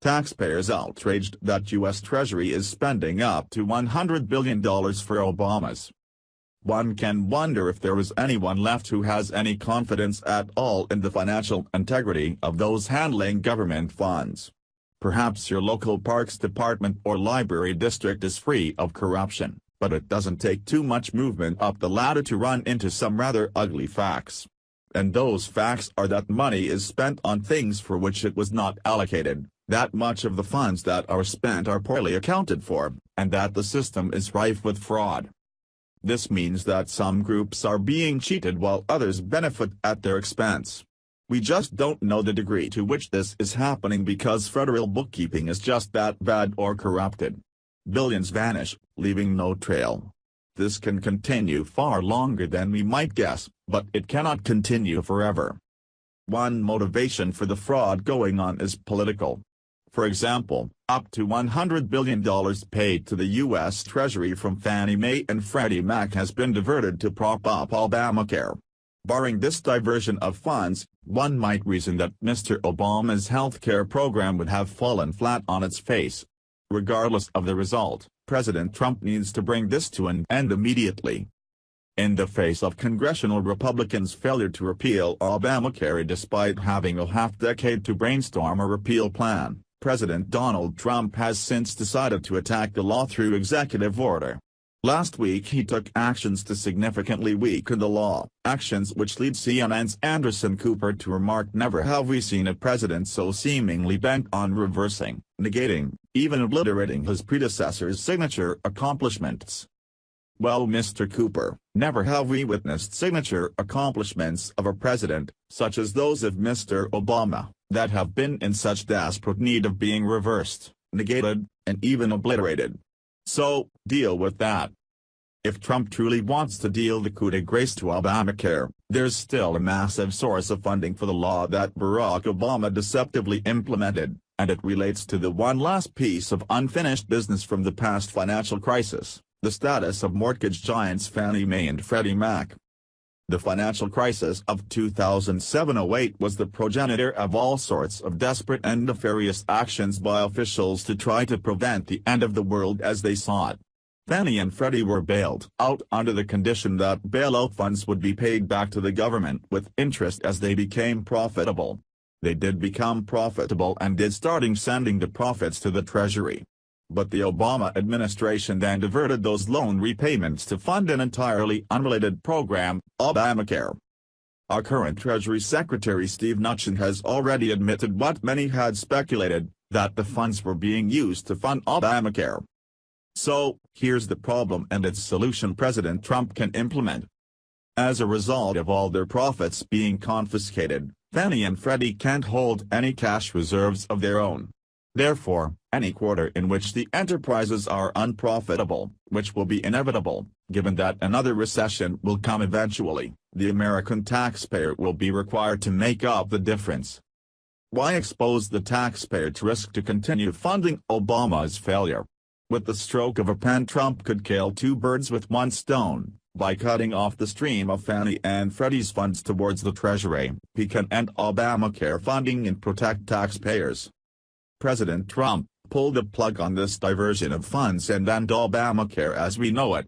Taxpayers outraged that U.S. Treasury is spending up to $100 billion for Obama's. One can wonder if there is anyone left who has any confidence at all in the financial integrity of those handling government funds. Perhaps your local parks department or library district is free of corruption, but it doesn't take too much movement up the ladder to run into some rather ugly facts. And those facts are that money is spent on things for which it was not allocated, that much of the funds that are spent are poorly accounted for, and that the system is rife with fraud. This means that some groups are being cheated while others benefit at their expense. We just don't know the degree to which this is happening because federal bookkeeping is just that bad or corrupted. Billions vanish, leaving no trail. This can continue far longer than we might guess, but it cannot continue forever. One motivation for the fraud going on is political. For example, up to $100 billion paid to the U.S. Treasury from Fannie Mae and Freddie Mac has been diverted to prop up Obamacare. Barring this diversion of funds, one might reason that Mr. Obama's health care program would have fallen flat on its face. Regardless of the result, President Trump needs to bring this to an end immediately. In the face of congressional Republicans' failure to repeal Obamacare despite having a half-decade to brainstorm a repeal plan, President Donald Trump has since decided to attack the law through executive order. Last week he took actions to significantly weaken the law, actions which lead CNN's Anderson Cooper to remark, "Never have we seen a president so seemingly bent on reversing, negating, even obliterating his predecessor's signature accomplishments." Well, Mr. Cooper, never have we witnessed signature accomplishments of a president, such as those of Mr. Obama, that have been in such desperate need of being reversed, negated, and even obliterated. So, deal with that. If Trump truly wants to deal the coup de grace to Obamacare, there's still a massive source of funding for the law that Barack Obama deceptively implemented, and it relates to the one last piece of unfinished business from the past financial crisis, the status of mortgage giants Fannie Mae and Freddie Mac. The financial crisis of 2007-08 was the progenitor of all sorts of desperate and nefarious actions by officials to try to prevent the end of the world as they saw it. Fannie and Freddie were bailed out under the condition that bailout funds would be paid back to the government with interest as they became profitable. They did become profitable and did starting sending the profits to the Treasury. But the Obama administration then diverted those loan repayments to fund an entirely unrelated program, Obamacare. Our current Treasury Secretary Steve Mnuchin has already admitted what many had speculated, that the funds were being used to fund Obamacare. So, here's the problem and its solution President Trump can implement. As a result of all their profits being confiscated, Fannie and Freddie can't hold any cash reserves of their own. Therefore, any quarter in which the enterprises are unprofitable, which will be inevitable, given that another recession will come eventually, the American taxpayer will be required to make up the difference. Why expose the taxpayer to risk to continue funding Obama's failure? With the stroke of a pen, Trump could kill two birds with one stone. By cutting off the stream of Fannie and Freddie's funds towards the Treasury, he can end Obamacare funding and protect taxpayers. President Trump pulled the plug on this diversion of funds and end Obamacare as we know it,